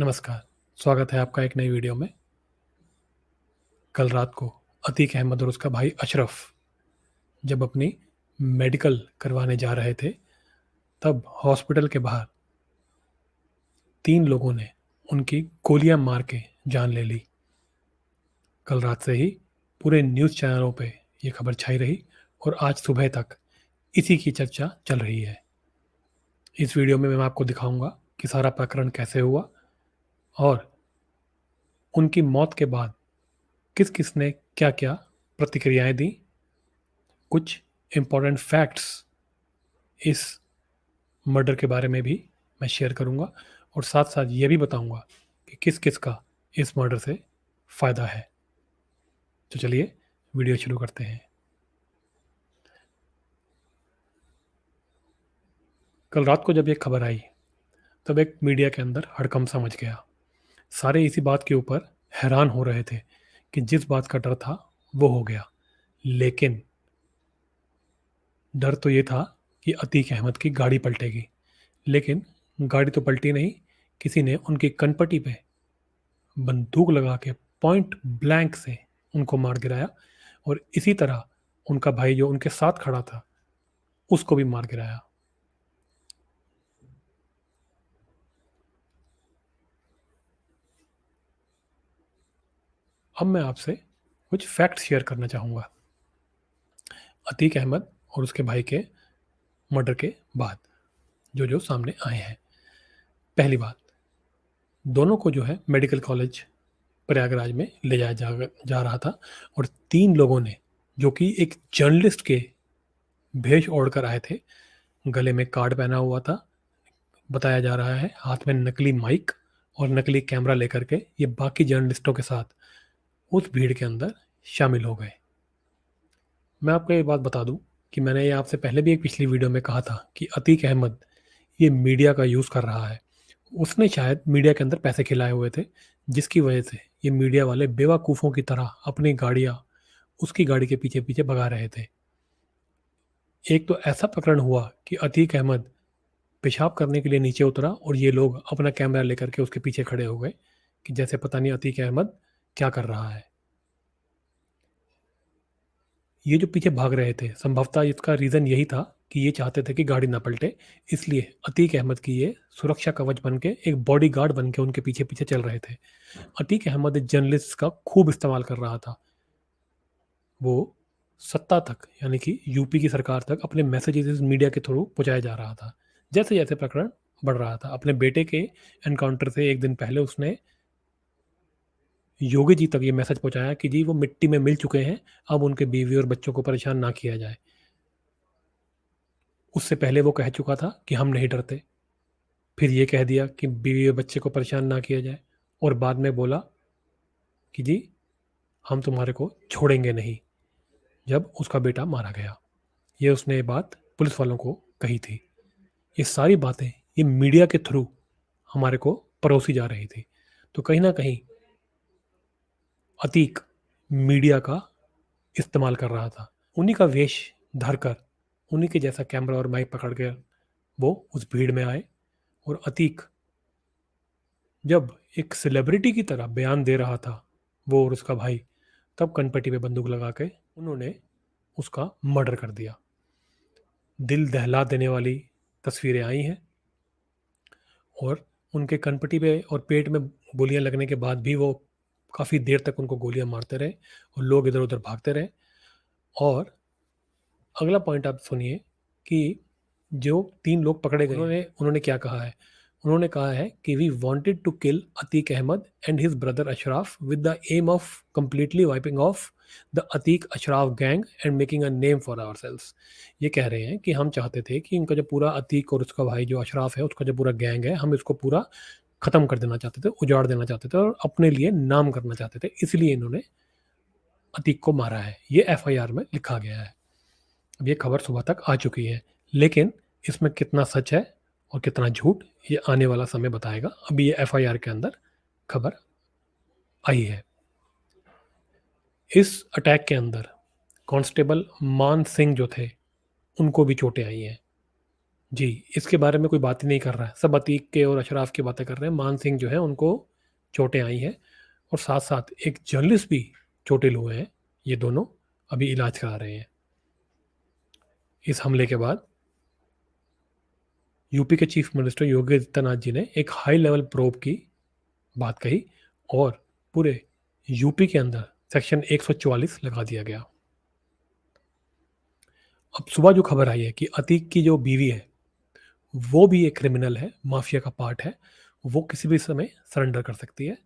नमस्कार, स्वागत है आपका एक नई वीडियो में। कल रात को अतीक अहमद और उसका भाई अशरफ जब अपनी मेडिकल करवाने जा रहे थे, तब हॉस्पिटल के बाहर 3 लोगों ने उनकी गोलियां मार के जान ले ली। कल रात से ही पूरे न्यूज़ चैनलों पे ये खबर छाई रही और आज सुबह तक इसी की चर्चा चल रही है। इस वीडियो में मैं आपको दिखाऊंगा कि सारा प्रकरण कैसे हुआ और उनकी मौत के बाद किस-किस ने क्या-क्या प्रतिक्रियाएं दी। कुछ इम्पोर्टेंट फैक्ट्स इस मर्डर के बारे में भी मैं शेयर करूंगा और साथ-साथ ये भी बताऊंगा कि किस-किस का इस मर्डर से फ़ायदा है। तो चलिए वीडियो शुरू करते हैं। कल रात को जब ये खबर आई, तब एक मीडिया के अंदर हड़कंप सा मच गया। सारे इसी बात के ऊपर हैरान हो रहे थे कि जिस बात का डर था, वो हो गया। लेकिन डर तो ये था कि अतीक अहमद की गाड़ी पलटेगी। लेकिन गाड़ी तो पलटी नहीं, किसी ने उनकी कनपटी पे बंदूक लगा के पॉइंट ब्लैंक से उनको मार गिराया और इसी तरह उनका भाई जो उनके साथ खड़ा था, उसको भी मार गिराया। अब मैं आपसे कुछ फैक्ट शेयर करना चाहूँगा अतीक अहमद और उसके भाई के मर्डर के बाद जो सामने आए हैं। पहली बात, दोनों को जो है मेडिकल कॉलेज प्रयागराज में ले जाया जा रहा था और 3 लोगों ने, जो कि एक जर्नलिस्ट के भेष ओढ़कर आए थे, गले में कार्ड पहना हुआ था, बताया जा रहा है हाथ में नकली माइक और नकली कैमरा लेकर के ये बाकी जर्नलिस्टों के साथ उस भीड़ के अंदर शामिल हो गए। मैं आपको ये बात बता दूं कि मैंने ये आपसे पहले भी एक पिछली वीडियो में कहा था कि अतीक अहमद ये मीडिया का यूज़ कर रहा है। उसने शायद मीडिया के अंदर पैसे खिलाए हुए थे, जिसकी वजह से ये मीडिया वाले बेवकूफ़ों की तरह अपनी गाड़ियाँ उसकी गाड़ी के पीछे-पीछे भगा रहे थे। एक तो ऐसा प्रकरण हुआ कि अतीक अहमद पेशाब करने के लिए नीचे उतरा और ये लोग अपना कैमरा लेकर के उसके पीछे खड़े हो गए कि जैसे पता नहीं अतीक अहमद क्या कर रहा है। ये जो पीछे भाग रहे थे, संभवतः इसका रीज़न यही था कि ये चाहते थे कि गाड़ी ना पलटे, इसलिए अतीक अहमद की ये सुरक्षा कवच बन के, एक बॉडीगार्ड बन के उनके पीछे-पीछे चल रहे थे। अतीक अहमद एक जर्नलिस्ट का खूब इस्तेमाल कर रहा था। वो सत्ता तक, यानी कि यूपी की सरकार तक अपने मैसेजेस मीडिया के थ्रू पहुँचाया जा रहा था। जैसे-जैसे प्रकरण बढ़ रहा था, अपने बेटे के एनकाउंटर से 1 दिन पहले उसने योगी जी तक ये मैसेज पहुँचाया कि जी वो मिट्टी में मिल चुके हैं, अब उनके बीवी और बच्चों को परेशान ना किया जाए। उससे पहले वो कह चुका था कि हम नहीं डरते। फिर ये कह दिया कि बीवी और बच्चे को परेशान ना किया जाए और बाद में बोला कि जी हम तुम्हारे को छोड़ेंगे नहीं, जब उसका बेटा मारा गया। ये उसने ये बात पुलिस वालों को कही थी। ये सारी बातें ये मीडिया के थ्रू हमारे को परोसी जा रही थी। तो कहीं न कहीं अतीक मीडिया का इस्तेमाल कर रहा था। उन्हीं का वेश धरकर, उन्हीं के जैसा कैमरा और माइक पकड़ के वो उस भीड़ में आए और अतीक जब एक सेलिब्रिटी की तरह बयान दे रहा था, वो और उसका भाई, तब कनपटी पे बंदूक लगा के उन्होंने उसका मर्डर कर दिया। दिल दहला देने वाली तस्वीरें आई हैं और उनके कनपटी पे और पेट में गोलियां लगने के बाद भी वो काफ़ी देर तक उनको गोलियां मारते रहे और लोग इधर-उधर भागते रहे। और अगला पॉइंट आप सुनिए कि जो 3 लोग पकड़े गए, उन्होंने उन्होंने क्या कहा है? उन्होंने कहा है कि we wanted to kill Atiq Ahmad and his brother Ashraf with the aim of completely wiping off the Atiq Ashraf gang and making a name for ourselves. ये कह रहे हैं कि हम चाहते थे कि इनका जो पूरा अतीक और उसका भाई जो अशराफ है, उसका जो पूरा गैंग है, हम इसको पूरा खत्म कर देना चाहते थे, उजाड़ देना चाहते थे और अपने लिए नाम करना चाहते थे। इसलिए इन्होंने अतीक को मारा है। ये एफआईआर में लिखा गया है। अब ये खबर सुबह तक आ चुकी है, लेकिन इसमें कितना सच है और कितना झूठ, ये आने वाला समय बताएगा। अभी ये एफआईआर के अंदर खबर आई है। इस अटैक के अंदर कांस्टेबल मान सिंह जो थे, उनको भी चोटें आई हैं। जी, इसके बारे में कोई बात ही नहीं कर रहा है। सब अतीक के और अशराफ की बातें कर रहे हैं। मान सिंह जो है उनको चोटें आई हैं और साथ-साथ एक जर्नलिस्ट भी चोटिल हुए हैं। ये दोनों अभी इलाज करा रहे हैं। इस हमले के बाद यूपी के चीफ मिनिस्टर योगी आदित्यनाथ जी ने एक हाई लेवल प्रोब की बात कही और पूरे यूपी के अंदर सेक्शन 144 लगा दिया गया। अब सुबह जो खबर आई है कि अतीक की जो बीवी है, वो भी एक क्रिमिनल है, माफिया का पार्ट है। वो किसी भी समय सरेंडर कर सकती है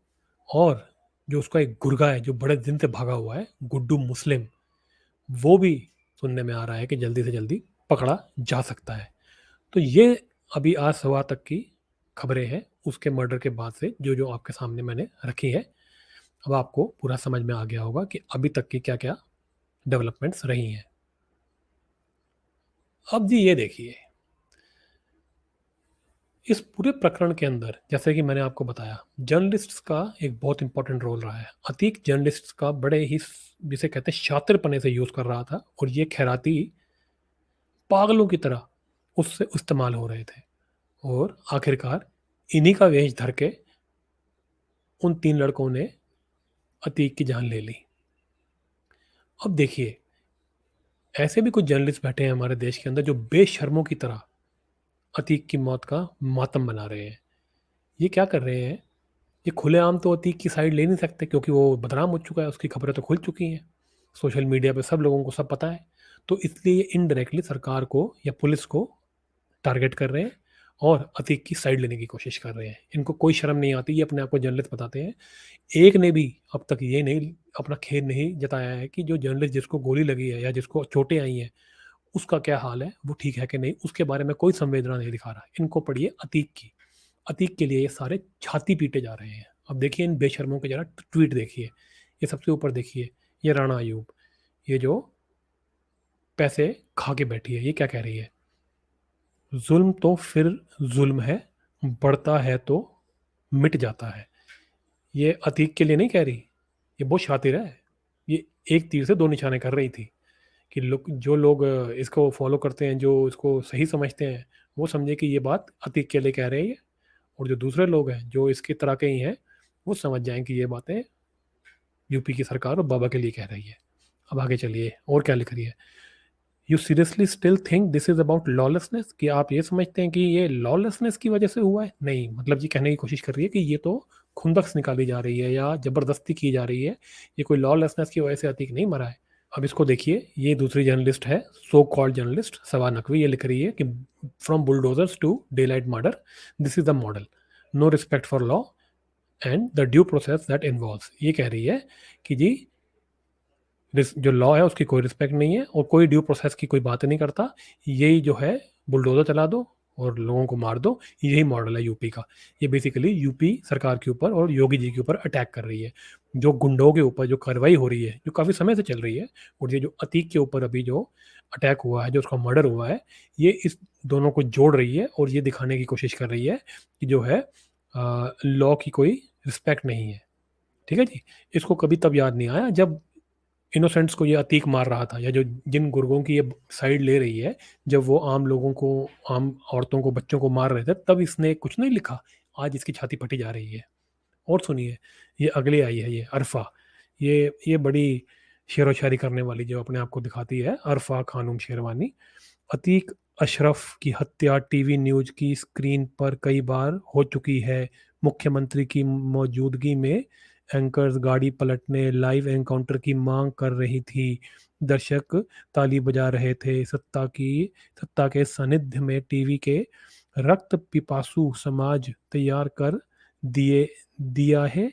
और जो उसका एक गुर्गा है, जो बड़े दिन से भागा हुआ है, गुड्डू मुस्लिम, वो भी सुनने में आ रहा है कि जल्दी से जल्दी पकड़ा जा सकता है। तो ये अभी आज सुबह तक की खबरें हैं उसके मर्डर के बाद से, जो आपके सामने मैंने रखी है। अब आपको पूरा समझ में आ गया होगा कि अभी तक की क्या-क्या डेवलपमेंट्स रही हैं। अब जी ये देखिए, इस पूरे प्रकरण के अंदर जैसे कि मैंने आपको बताया, जर्नलिस्ट्स का एक बहुत इंपॉर्टेंट रोल रहा है। अतीक जर्नलिस्ट्स का बड़े ही जिसे कहते हैं शातिरपने से यूज़ कर रहा था और ये खैराती पागलों की तरह उससे इस्तेमाल हो रहे थे और आखिरकार इन्हीं का वेश धर के उन 3 लड़कों ने अतीक की जान ले ली। अब देखिए, ऐसे भी कुछ जर्नलिस्ट बैठे हैं हमारे देश के अंदर जो बेशर्मों की तरह अतीक की मौत का मातम मना रहे हैं। ये क्या कर रहे हैं? ये खुलेआम तो अतीक की साइड ले नहीं सकते क्योंकि वो बदनाम हो चुका है, उसकी खबरें तो खुल चुकी हैं। सोशल मीडिया पे सब लोगों को सब पता है। तो इसलिए ये इनडायरेक्टली सरकार को या पुलिस को टारगेट कर रहे हैं और अतीक की साइड लेने की कोशिश कर रहे हैं। इनको कोई शर्म नहीं आती, ये अपने आप को जर्नलिस्ट बताते हैं। एक ने भी अब तक ये नहीं अपना खेद नहीं जताया है कि जो जर्नलिस्ट जिसको गोली लगी है या जिसको चोटें आई हैं, उसका क्या हाल है, वो ठीक है कि नहीं, उसके बारे में कोई संवेदना नहीं दिखा रहा। इनको पड़ी है अतीक की। अतीक के लिए ये सारे छाती पीटे जा रहे हैं। अब देखिए इन बेशर्मों के जरा ट्वीट देखिए। ये सबसे ऊपर देखिए, ये राणा अयूब, ये जो पैसे खा के बैठी है, ये क्या कह रही है? ज़ुल्म तो फिर ज़ुल्म है, बढ़ता है तो मिट जाता है। ये अतीक के लिए नहीं कह रही, ये बहुत शातिर है। ये एक तीर से दो निशाने कर रही थी कि जो लोग इसको फॉलो करते हैं, जो इसको सही समझते हैं, वो समझे कि ये बात अतीक के लिए कह रही है और जो दूसरे लोग हैं, जो इसकी तरह के ही हैं, वो समझ जाएँ कि ये बातें यूपी की सरकार और बाबा के लिए कह रही है। अब आगे चलिए और क्या लिख रही है? You seriously still think this is about lawlessness, कि आप ये समझते हैं कि ये लॉलेसनेस की वजह से हुआ है? नहीं, मतलब ये कहने की कोशिश कर रही है कि ये तो खुंदक निकाली जा रही है या जबरदस्ती की जा रही है। ये कोई लॉलेसनेस की वजह से अतीक नहीं मरा है। अब इसको देखिए, ये दूसरी जर्नलिस्ट है, सो कॉल्ड जर्नलिस्ट सवा नकवी, ये लिख रही है कि from bulldozers to daylight murder, this is the model, no respect for law and the due process that involves. ये कह रही है कि जी जो लॉ है उसकी कोई रिस्पेक्ट नहीं है और कोई ड्यू प्रोसेस की कोई बात नहीं करता। यही जो है, बुलडोज़र चला दो और लोगों को मार दो, यही मॉडल है यूपी का। ये बेसिकली यूपी सरकार के ऊपर और योगी जी के ऊपर अटैक कर रही है। जो गुंडों के ऊपर जो कार्रवाई हो रही है, जो काफ़ी समय से चल रही है, और ये जो अतीक के ऊपर अभी जो अटैक हुआ है, जो उसका मर्डर हुआ है, ये इस दोनों को जोड़ रही है और ये दिखाने की कोशिश कर रही है कि जो है लॉ की कोई रिस्पेक्ट नहीं है। ठीक है जी? इसको कभी तब याद नहीं आया जब इनोसेंट्स को ये अतीक मार रहा था, या जो जिन गुर्गों की ये साइड ले रही है, जब वो आम लोगों को, आम औरतों को, बच्चों को मार रहे थे, तब इसने कुछ नहीं लिखा। आज इसकी छाती फटी जा रही है। और सुनिए, ये अगली आई है, ये अरफा, ये बड़ी शेरो और शायरी करने वाली जो अपने आप को दिखाती है, अरफा खानूम शेरवानी। अतीक अशरफ की हत्या टीवी न्यूज़ की स्क्रीन पर कई बार हो चुकी है। मुख्यमंत्री की मौजूदगी में एंकर्स गाड़ी पलटने, लाइव एनकाउंटर की मांग कर रही थी। दर्शक ताली बजा रहे थे। सत्ता के सानिध्य में टीवी के रक्त पिपासु समाज तैयार कर दिए दिया है।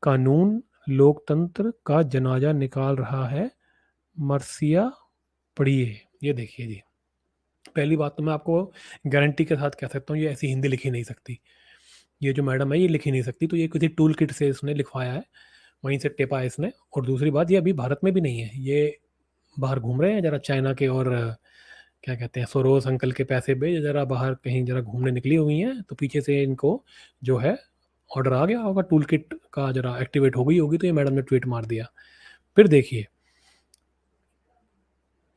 कानून लोकतंत्र का जनाजा निकाल रहा है। मर्सिया पढ़िए। ये देखिए जी, पहली बात तो मैं आपको गारंटी के साथ कह सकता हूँ, ये ऐसी हिंदी लिख ही नहीं सकती। ये जो मैडम है, ये लिख ही नहीं सकती, तो ये किसी टूल किट से इसने लिखवाया है, वहीं से टेपा है इसने। और दूसरी बात, ये अभी भारत में भी नहीं है, ये बाहर घूम रहे हैं जरा चाइना के, और क्या कहते हैं, सोरोस अंकल के पैसे पे जरा बाहर कहीं जरा घूमने निकली हुई हैं, तो पीछे से इनको जो है ऑर्डर आ गया होगा, टूल किट का जरा एक्टिवेट हो गई होगी, तो ये मैडम ने ट्वीट मार दिया। फिर देखिए,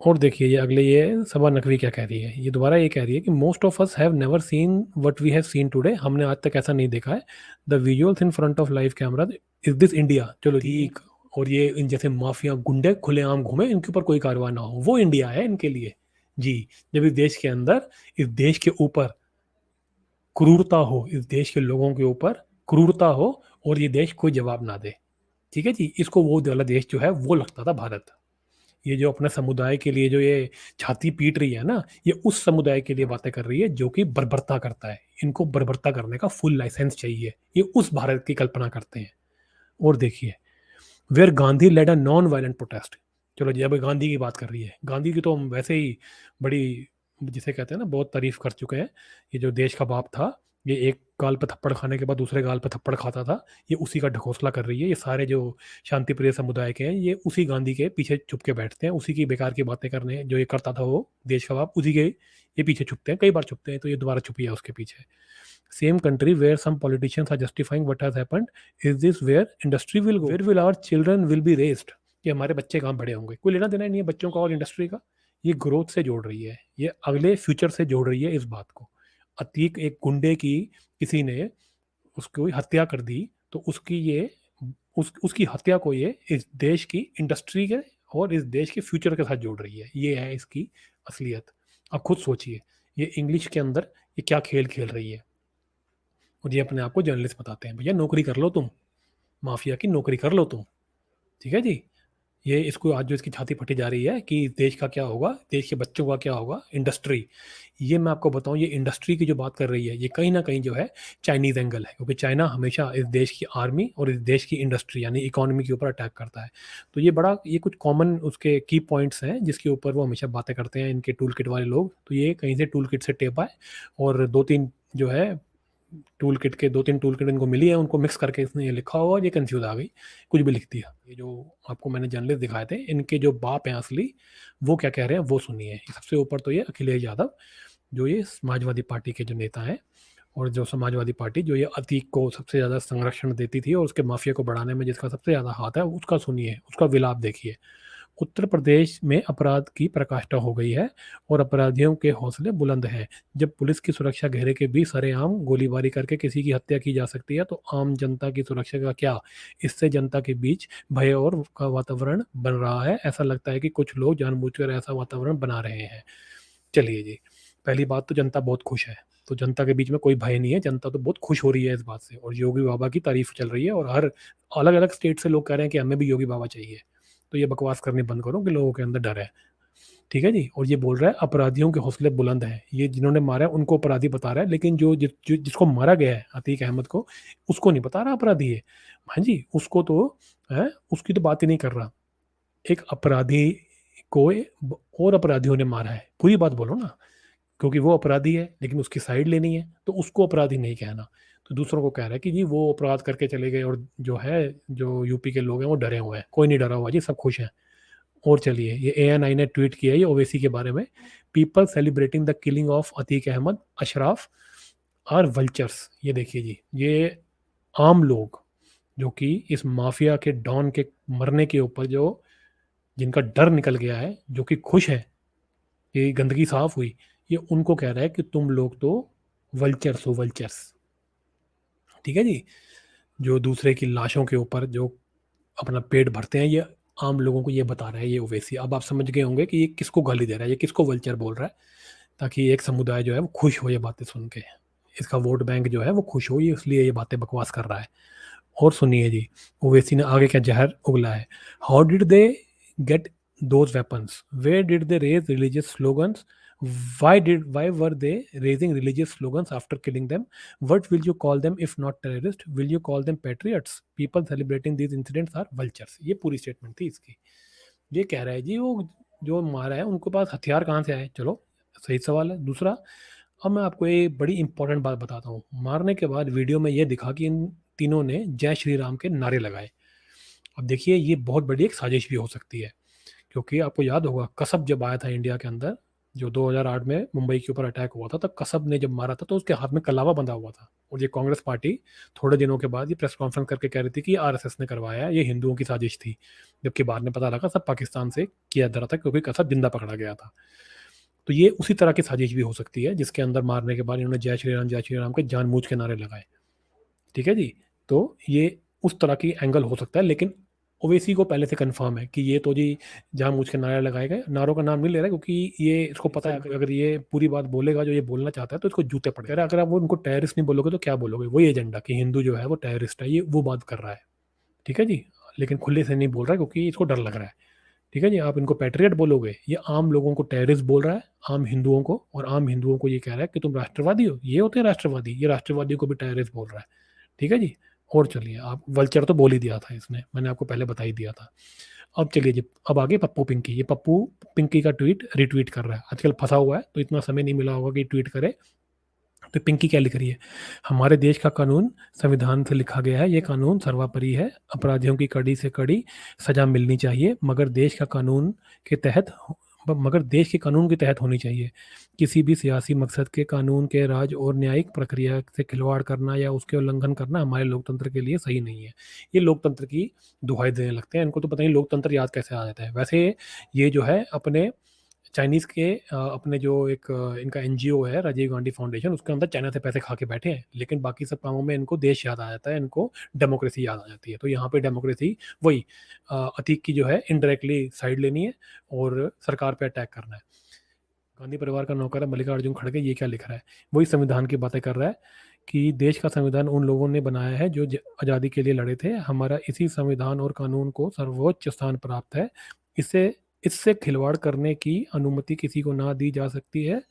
और देखिए ये अगले ये सवा नकवी क्या कह रही है, ये दोबारा ये कह रही है कि most of us have never seen what we have seen today, हमने आज तक ऐसा नहीं देखा है। The visuals in front of live camera, is this India? चलो जी, ठीक। और ये इन जैसे माफिया गुंडे खुलेआम घूमे, इनके ऊपर कोई कार्रवाई ना हो, वो इंडिया है इनके लिए जी। जब इस देश के अंदर, इस देश के ऊपर क्रूरता हो, इस देश के लोगों के ऊपर क्रूरता हो, और ये देश कोई जवाब ना दे, ठीक है जी, इसको वो वाला देश जो है वो लगता था भारत। ये जो अपने समुदाय के लिए जो ये छाती पीट रही है ना, ये उस समुदाय के लिए बातें कर रही है जो कि बर्बरता करता है, इनको बर्बरता करने का फुल लाइसेंस चाहिए, ये उस भारत की कल्पना करते हैं। और देखिए, where Gandhi led a non violent protest. चलो जी, अब गांधी की बात कर रही है, गांधी की तो हम वैसे ही बड़ी, जिसे कहते हैं ना, बहुत तारीफ कर चुके हैं। ये जो देश का बाप था, ये एक गाल पे थप्पड़ खाने के बाद दूसरे गाल पे थप्पड़ खाता था, ये उसी का ढकोसला कर रही है। ये सारे जो शांति प्रिय समुदाय के हैं, ये उसी गांधी के पीछे छुप के बैठते हैं, उसी की बेकार की बातें करने, जो ये करता था वो देश का बाप, उसी के ये पीछे छुपते हैं, कई बार छुपते हैं, तो ये दोबारा छुपी है उसके पीछे। Same country where some politicians are justifying what has happened, is this where industry will go? Where will our children will be raised? कि हमारे बच्चे कहाँ बड़े होंगे? कोई लेना देना ही नहीं है बच्चों का और इंडस्ट्री का। ये ग्रोथ से जोड़ रही है, ये अगले फ्यूचर से जोड़ रही है इस बात को। अतीक एक गुंडे की किसी ने उसको हत्या कर दी, तो उसकी ये उसकी हत्या को ये इस देश की इंडस्ट्री के और इस देश के फ्यूचर के साथ जोड़ रही है। ये है इसकी असलियत। अब खुद सोचिए, ये इंग्लिश के अंदर ये क्या खेल खेल रही है। और ये अपने आप को जर्नलिस्ट बताते हैं, भैया नौकरी कर लो तुम, माफिया की नौकरी कर लो तुम, ठीक है जी। ये इसको आज जो इसकी छाती फटी जा रही है कि देश का क्या होगा, देश के बच्चों का क्या होगा, इंडस्ट्री। ये मैं आपको बताऊं, ये इंडस्ट्री की जो बात कर रही है, ये कहीं ना कहीं जो है चाइनीज एंगल है, क्योंकि चाइना हमेशा इस देश की आर्मी और इस देश की इंडस्ट्री यानी इकोनॉमी के ऊपर अटैक करता है। तो ये बड़ा, ये कुछ कॉमन उसके की पॉइंट्स हैं जिसके ऊपर वो हमेशा बातें करते हैं, इनके टूल किट वाले लोग। तो ये कहीं से टूल किट से टेप आए, और दो तीन जो है टूल किट के दो तीन टूल किट इनको मिली है, उनको मिक्स करके इसने ये लिखा हुआ, ये कंफ्यूज आ गई, कुछ भी लिख दिया। ये जो आपको मैंने जर्नलिस्ट दिखाए थे, इनके जो बाप हैं असली, वो क्या कह रहे हैं वो सुनिए। सबसे ऊपर तो ये अखिलेश यादव, जो ये समाजवादी पार्टी के जो नेता हैं, और जो समाजवादी पार्टी जो ये अतीक को सबसे ज़्यादा संरक्षण देती थी और उसके माफिया को बढ़ाने में जिसका सबसे ज़्यादा हाथ है, उसका सुनिए, उसका विलाप देखिए। उत्तर प्रदेश में अपराध की पराकाष्ठा हो गई है और अपराधियों के हौसले बुलंद हैं। जब पुलिस की सुरक्षा घेरे के बीच सरेआम गोलीबारी करके किसी की हत्या की जा सकती है, तो आम जनता की सुरक्षा का क्या? इससे जनता के बीच भय और का वातावरण बन रहा है। ऐसा लगता है कि कुछ लोग जानबूझकर ऐसा वातावरण बना रहे हैं। चलिए जी, पहली बात तो जनता बहुत खुश है, तो जनता के बीच में कोई भय नहीं है, जनता तो बहुत खुश हो रही है इस बात से, और योगी बाबा की तारीफ चल रही है, और हर अलग अलग स्टेट से लोग कह रहे हैं कि हमें भी योगी बाबा चाहिए। तो ये बकवास करनी बंद करो कि लोगों के अंदर डर है, ठीक है जी। और ये बोल रहा है अपराधियों के हौसले बुलंद हैं, ये जिन्होंने मारा है उनको अपराधी बता रहा है, लेकिन जिसको मारा गया है अतीक अहमद को, उसको नहीं बता रहा अपराधी है। हाँ जी, उसको तो है, उसकी तो बात ही नहीं कर रहा। एक अपराधी को और अपराधियों ने मारा है, पूरी बात बोलो ना, क्योंकि वो अपराधी है लेकिन उसकी साइड लेनी है, तो उसको अपराधी नहीं कहना। तो दूसरों को कह रहा है कि जी वो अपराध करके चले गए, और जो है, जो यूपी के लोग हैं वो डरे हुए हैं। कोई नहीं डरा हुआ जी, सब खुश हैं। और चलिए, ये एएनआई ने ट्वीट किया है ये ओवैसी के बारे में। People celebrating the killing of Atiq Ahmed Ashraf are vultures. ये देखिए जी, ये आम लोग जो कि इस माफिया के डॉन के मरने के ऊपर जो जिनका डर निकल गया है, जो कि खुश है कि गंदगी साफ हुई, ये उनको कह रहा है कि तुम लोग तो वल्चर्स हो, वल्चर्स, ठीक है जी। जो दूसरे की लाशों के ऊपर जो अपना पेट भरते हैं, ये आम लोगों को ये बता रहा है ये ओवैसी। अब आप समझ गए होंगे कि ये किसको गाली दे रहा है, ये किसको वल्चर बोल रहा है, ताकि एक समुदाय जो है वो खुश हो ये बातें सुन के, इसका वोट बैंक जो है वो खुश हो, ये इसलिए ये बातें बकवास कर रहा है। और सुनिए जी, ओवैसी ने आगे क्या जहर उगला है। How did they get those weapons, where did they raise religious slogans, why were they raising religious slogans after killing them? What will you call them if not terrorists? Will you call them patriots? People celebrating these incidents are vultures. ये पूरी statement थी इसकी। ये कह रहा है जी वो जो मारा है उनके पास हथियार कहाँ से आए? चलो, सही सवाल है। दूसरा, अब मैं आपको एक बड़ी इंपॉर्टेंट बात बताता हूँ। मारने के बाद वीडियो में ये दिखा कि इन तीनों ने जय श्री राम के नारे लगाए। अब देखिए, ये बहुत बड़ी एक साजिश भी हो सकती है, क्योंकि आपको याद होगा कसब जब आया था इंडिया के अंदर, जो 2008 में मुंबई के ऊपर अटैक हुआ था, तब कसब ने जब मारा था तो उसके हाथ में कलावा बंधा हुआ था, और ये कांग्रेस पार्टी थोड़े दिनों के बाद ये प्रेस कॉन्फ्रेंस करके कह रही थी कि आरएसएस ने करवाया है, ये हिंदुओं की साजिश थी, जबकि बाद में पता लगा सब पाकिस्तान से किया जा रहा था, क्योंकि कसब जिंदा पकड़ा गया था। तो ये उसी तरह की साजिश भी हो सकती है, जिसके अंदर मारने के बाद इन्होंने जय श्री राम के जानबूझ के नारे लगाए। ठीक है जी। तो ये उस तरह की एंगल हो सकता है, लेकिन ओवैसी को पहले से कंफर्म है कि ये तो जी जानबूझ के नारे लगाए गए, नारों का नाम नहीं ले रहा, क्योंकि ये इसको पता है अगर ये पूरी बात बोलेगा जो ये बोलना चाहता है तो इसको जूते पड़ रहा है। अगर आप वो उनको टेररिस्ट नहीं बोलोगे तो क्या बोलोगे, वही एजेंडा कि हिंदू जो है वो टेररिस्ट है, ये वो बात कर रहा है। ठीक है जी। लेकिन खुले से नहीं बोल रहा है, क्योंकि इसको डर लग रहा है। ठीक है जी। आप इनको पैट्रियट बोलोगे, ये आम लोगों को टेररिस्ट बोल रहा है, आम हिंदुओं को, और आम हिंदुओं को ये कह रहा है कि तुम राष्ट्रवादी हो। ये होते हैं राष्ट्रवादी, ये राष्ट्रवादियों को भी टेररिस्ट बोल रहा है। ठीक है जी। और चलिए, आप वल्चर तो बोल ही दिया था इसने, मैंने आपको पहले बता ही दिया था। अब चलिए जी, अब आगे पप्पू पिंकी। ये पप्पू पिंकी का ट्वीट रिट्वीट कर रहा है, आजकल फंसा हुआ है तो इतना समय नहीं मिला होगा कि ट्वीट करे। तो पिंकी क्या लिख रही है, हमारे देश का कानून संविधान से लिखा गया है, ये कानून सर्वोपरि है, अपराधियों की कड़ी से कड़ी सजा मिलनी चाहिए, मगर देश का कानून के तहत मगर देश के कानून के तहत होनी चाहिए। किसी भी सियासी मकसद के कानून के राज और न्यायिक प्रक्रिया से खिलवाड़ करना या उसके उल्लंघन करना हमारे लोकतंत्र के लिए सही नहीं है। ये लोकतंत्र की दुहाई देने लगते हैं, इनको तो पता नहीं लोकतंत्र याद कैसे आ जाता है। वैसे ये जो है अपने चाइनीज़ के अपने जो एक इनका एनजीओ है राजीव गांधी फाउंडेशन, उसके अंदर चाइना से पैसे खा के बैठे हैं, लेकिन बाकी सब कामों में इनको देश याद आ जाता है, इनको डेमोक्रेसी याद आ जाती है। तो यहाँ पे डेमोक्रेसी वही अतीक की जो है इनडायरेक्टली साइड लेनी है और सरकार पे अटैक करना है। गांधी परिवार का नौकर है मल्लिकार्जुन खड़गे, ये क्या लिख रहा है, वही संविधान की बातें कर रहा है कि देश का संविधान उन लोगों ने बनाया है जो आज़ादी के लिए लड़े थे, हमारा इसी संविधान और कानून को सर्वोच्च स्थान प्राप्त है, इसे इससे खिलवाड़ करने की अनुमति किसी को ना दी जा सकती है,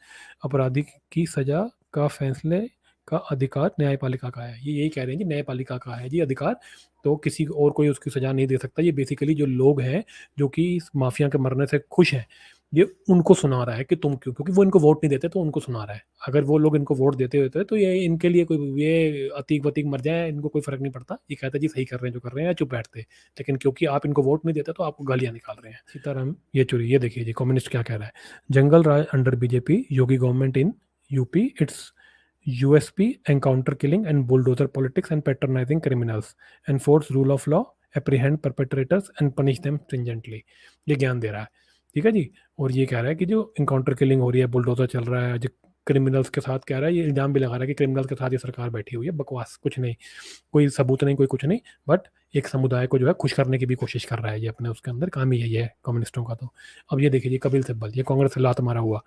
अपराधी की सजा का फैसले का अधिकार न्यायपालिका का है। ये यही कह रहे हैं जी, न्यायपालिका का है जी अधिकार, तो किसी और कोई उसकी सजा नहीं दे सकता। ये बेसिकली जो लोग हैं जो कि इस माफिया के मरने से खुश हैं, ये उनको सुना रहा है कि तुम क्यों, क्योंकि वो इनको वोट नहीं देते तो उनको सुना रहा है। अगर वो लोग इनको वोट देते होते तो ये इनके लिए कोई ये अतीक वतीक मर जाए इनको कोई फर्क नहीं पड़ता, ये कहता जी सही कर रहे हैं जो कर रहे हैं, या चुप बैठते। लेकिन क्योंकि आप इनको वोट नहीं देते तो आपको गालियां निकाल रहे हैं। सीताराम येचुरी, ये देखिए जी कम्युनिस्ट क्या कह रहा है, jungle raj under BJP, Yogi government in UP, its USP encounter killing and bulldozer politics and patronizing criminals, enforce rule of law, apprehend perpetrators and punish them stringently। ये ज्ञान दे रहा है। ठीक है जी। और ये कह रहा है कि जो इनकाउंटर किलिंग हो रही है, बुलडोजर चल रहा है, जो क्रिमिनल्स के साथ कह रहा है, ये इल्जाम भी लगा रहा है कि क्रिमिनल्स के साथ ये सरकार बैठी हुई है, बकवास, कुछ नहीं, कोई सबूत नहीं, कोई कुछ नहीं, बट एक समुदाय को जो है खुश करने की भी कोशिश कर रहा है ये, अपने उसके अंदर काम ही यही है कम्युनिस्टों का। तो अब ये देखिए कपिल सिब्बल, ये कांग्रेस से लात मारा हुआ,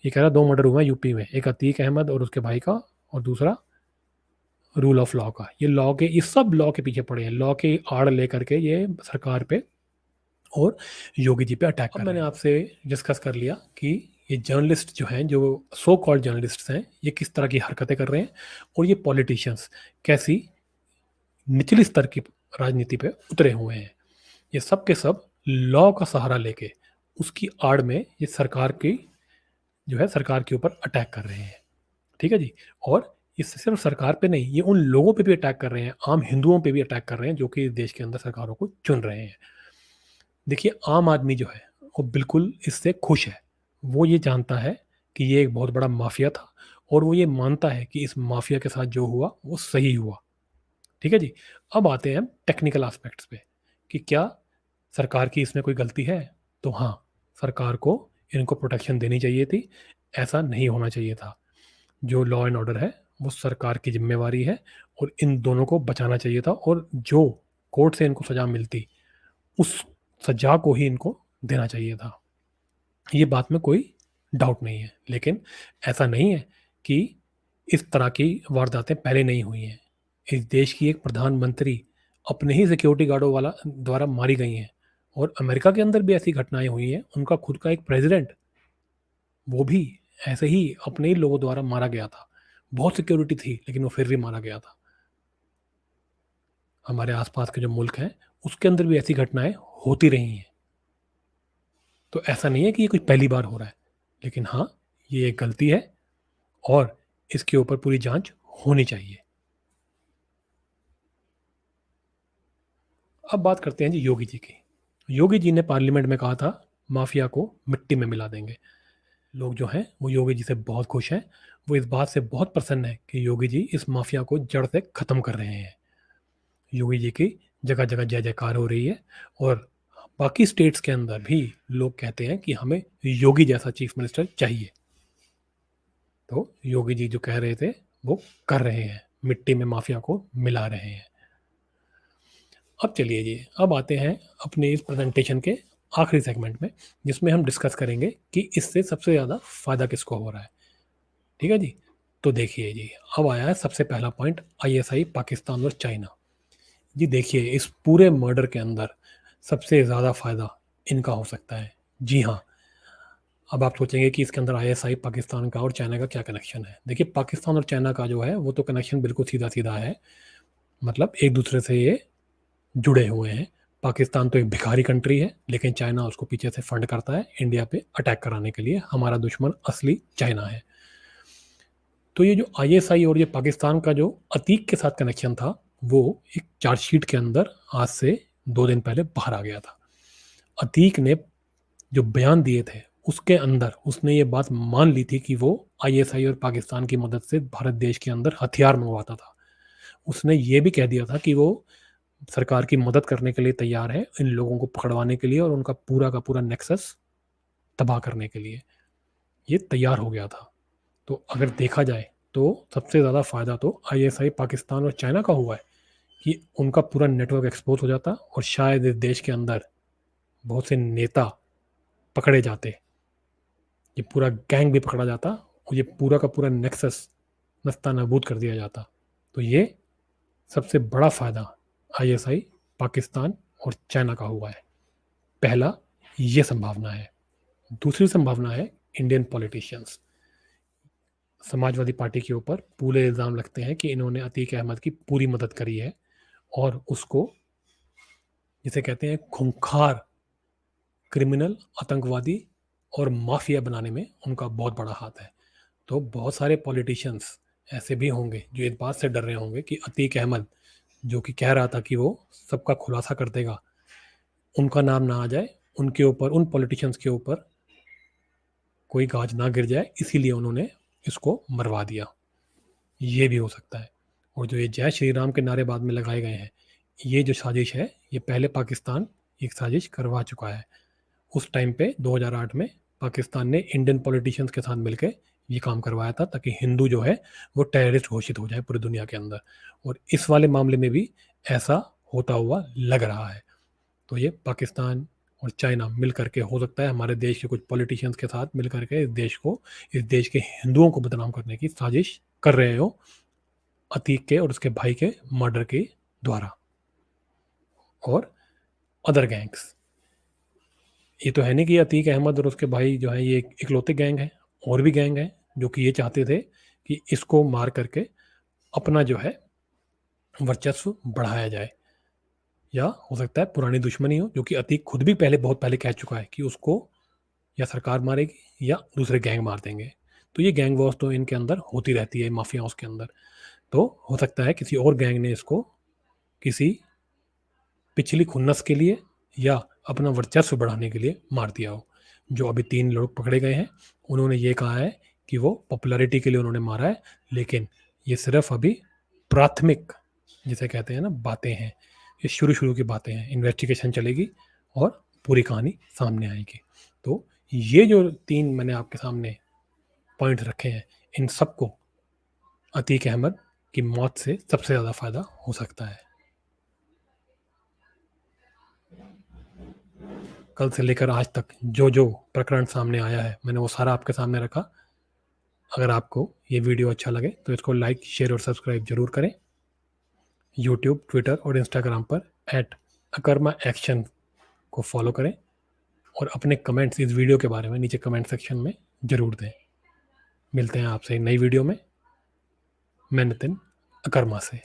ये कह रहा है 2 मर्डर हुए यूपी में, एक अतीक अहमद और उसके भाई का, और दूसरा रूल ऑफ लॉ का। ये लॉ के, ये सब लॉ के पीछे पड़े हैं, लॉ के आड़ लेकर के ये सरकार पे और योगी जी पे अटैक कर रहे हैं। मैंने आपसे डिस्कस कर लिया कि ये जर्नलिस्ट जो हैं, जो सो कॉल्ड जर्नलिस्ट हैं, ये किस तरह की हरकतें कर रहे हैं, और ये पॉलिटिशियंस कैसी निचली स्तर की राजनीति पे उतरे हुए हैं। ये सब के सब लॉ का सहारा लेके उसकी आड़ में ये सरकार की जो है, सरकार के ऊपर अटैक कर रहे हैं। ठीक है जी। और ये सिर्फ सरकार पे नहीं, ये उन लोगों पे भी अटैक कर रहे हैं, आम हिंदुओं पे भी अटैक कर रहे हैं जो कि देश के अंदर सरकारों को चुन रहे हैं। देखिए आम आदमी जो है वो बिल्कुल इससे खुश है, वो ये जानता है कि ये एक बहुत बड़ा माफिया था, और वो ये मानता है कि इस माफिया के साथ जो हुआ वो सही हुआ। ठीक है जी। अब आते हैं हम टेक्निकल एस्पेक्ट्स पे कि क्या सरकार की इसमें कोई गलती है। तो हाँ, सरकार को इनको प्रोटेक्शन देनी चाहिए थी, ऐसा नहीं होना चाहिए था। जो लॉ एंड ऑर्डर है वो सरकार की जिम्मेवारी है, और इन दोनों को बचाना चाहिए था, और जो कोर्ट से इनको सजा मिलती उस सजा को ही इनको देना चाहिए था। ये बात में कोई डाउट नहीं है। लेकिन ऐसा नहीं है कि इस तरह की वारदातें पहले नहीं हुई हैं। इस देश की एक प्रधानमंत्री अपने ही सिक्योरिटी गार्डों वाला द्वारा मारी गई हैं, और अमेरिका के अंदर भी ऐसी घटनाएं हुई हैं, उनका खुद का एक प्रेसिडेंट, वो भी ऐसे ही अपने ही लोगों द्वारा मारा गया था। बहुत सिक्योरिटी थी लेकिन वो फिर भी मारा गया था। हमारे आसपास के जो मुल्क हैं उसके अंदर भी ऐसी घटनाएं होती रही हैं। तो ऐसा नहीं है कि ये कुछ पहली बार हो रहा है, लेकिन हाँ, ये एक गलती है और इसके ऊपर पूरी जांच होनी चाहिए। अब बात करते हैं जी योगी जी की। योगी जी ने पार्लियामेंट में कहा था माफिया को मिट्टी में मिला देंगे। लोग जो हैं वो योगी जी से बहुत खुश हैं। वो इस बात से बहुत प्रसन्न है कि योगी जी इस माफिया को जड़ से खत्म कर रहे हैं। योगी जी की जगह जगह जय जयकार हो रही है और बाकी स्टेट्स के अंदर भी लोग कहते हैं कि हमें योगी जैसा चीफ मिनिस्टर चाहिए। तो योगी जी जो कह रहे थे वो कर रहे हैं, मिट्टी में माफिया को मिला रहे हैं। अब चलिए जी, अब आते हैं अपने इस प्रेजेंटेशन के आखिरी सेगमेंट में, जिसमें हम डिस्कस करेंगे कि इससे सबसे ज़्यादा फायदा किसको हो रहा है। ठीक है जी। तो देखिए जी, अब आया है सबसे पहला पॉइंट, आईएसआई, पाकिस्तान और चाइना। जी देखिए, इस पूरे मर्डर के अंदर सबसे ज़्यादा फायदा इनका हो सकता है। जी हाँ। अब आप सोचेंगे कि इसके अंदर आईएसआई, पाकिस्तान का और चाइना का क्या कनेक्शन है। देखिए, पाकिस्तान और चाइना का जो है वो तो कनेक्शन बिल्कुल सीधा सीधा है, मतलब एक दूसरे से ये जुड़े हुए हैं। पाकिस्तान तो एक भिखारी कंट्री है, लेकिन चाइना उसको पीछे से फंड करता है इंडिया पे अटैक कराने के लिए। हमारा दुश्मन असली चाइना है। तो ये जो आईएसआई और ये पाकिस्तान का जो अतीक के साथ कनेक्शन था, वो एक चार्जशीट के अंदर आज से 2 दिन पहले बाहर आ गया था। अतीक ने जो बयान दिए थे, उसके अंदर उसने ये बात मान ली थी कि वो आईएसआई और पाकिस्तान की मदद से भारत देश के अंदर हथियार मंगवाता था। उसने ये भी कह दिया था कि वो सरकार की मदद करने के लिए तैयार है, इन लोगों को पकड़वाने के लिए और उनका पूरा का पूरा नेक्सस तबाह करने के लिए ये तैयार हो गया था। तो अगर देखा जाए तो सबसे ज़्यादा फ़ायदा तो आईएसआई, पाकिस्तान और चाइना का हुआ है कि उनका पूरा नेटवर्क एक्सपोज हो जाता और शायद इस देश के अंदर बहुत से नेता पकड़े जाते, ये पूरा गैंग भी पकड़ा जाता और ये पूरा का पूरा नेक्सस नस्ता नाबूद कर दिया जाता। तो ये सबसे बड़ा फ़ायदा आईएसआई, पाकिस्तान और चाइना का हुआ है। पहला ये संभावना है। दूसरी संभावना है इंडियन पॉलिटिशियंस। समाजवादी पार्टी के ऊपर पूरे इल्ज़ाम लगते हैं कि इन्होंने अतीक अहमद की पूरी मदद करी है और उसको, जिसे कहते हैं, खूंखार क्रिमिनल, आतंकवादी और माफिया बनाने में उनका बहुत बड़ा हाथ है। तो बहुत सारे पॉलिटिशियंस ऐसे भी होंगे जो इस बात से डर रहे होंगे कि अतीक अहमद, जो कि कह रहा था कि वो सबका खुलासा कर देगा, उनका नाम ना आ जाए, उनके ऊपर, उन पॉलिटिशियंस के ऊपर कोई गाज ना गिर जाए, इसीलिए उन्होंने इसको मरवा दिया। ये भी हो सकता है। और जो ये जय श्री राम के नारे बाद में लगाए गए हैं, ये जो साजिश है, ये पहले पाकिस्तान एक साजिश करवा चुका है। उस टाइम पे 2008 में पाकिस्तान ने इंडियन पॉलिटिशियंस के साथ मिलकर ये काम करवाया था ताकि हिंदू जो है वो टेररिस्ट घोषित हो जाए पूरी दुनिया के अंदर। और इस वाले मामले में भी ऐसा होता हुआ लग रहा है। तो ये पाकिस्तान और चाइना मिल करके, हो सकता है हमारे देश के कुछ पॉलिटिशियंस के साथ मिल करके इस देश के हिंदुओं को बदनाम करने की साजिश कर रहे हो, अतीक के और उसके भाई के मर्डर के द्वारा। और अदर गैंग्स, ये तो है नहीं कि अतीक अहमद और उसके भाई जो है ये इकलौते गैंग है, और भी गैंग है जो कि ये चाहते थे कि इसको मार करके अपना जो है वर्चस्व बढ़ाया जाए। या हो सकता है पुरानी दुश्मनी हो, जो कि अतीक खुद भी बहुत पहले कह चुका है कि उसको या सरकार मारेगी या दूसरे गैंग मार देंगे। तो ये गैंग वॉर्स तो इनके अंदर होती रहती है, माफियाओं के अंदर। तो हो सकता है किसी और गैंग ने इसको किसी पिछली खुन्नस के लिए या अपना वर्चस्व बढ़ाने के लिए मार दिया हो। जो अभी 3 लोग पकड़े गए हैं, उन्होंने ये कहा है कि वो पॉपुलैरिटी के लिए उन्होंने मारा है, लेकिन ये सिर्फ अभी प्राथमिक, जिसे कहते हैं ना, बातें हैं। ये शुरू की बातें हैं, इन्वेस्टिगेशन चलेगी और पूरी कहानी सामने आएगी। तो ये जो 3 मैंने आपके सामने पॉइंट रखे हैं, इन सबको अतीक अहमद की मौत से सबसे ज़्यादा फ़ायदा हो सकता है। कल से लेकर आज तक जो जो प्रकरण सामने आया है, मैंने वो सारा आपके सामने रखा। अगर आपको ये वीडियो अच्छा लगे तो इसको लाइक, शेयर और सब्सक्राइब जरूर करें। यूट्यूब, ट्विटर और इंस्टाग्राम पर @अकर्मा एक्शन को फॉलो करें और अपने कमेंट्स इस वीडियो के बारे में नीचे कमेंट सेक्शन में ज़रूर दें। मिलते हैं आपसे नई वीडियो में। मैं नितिन, अकर्मा से।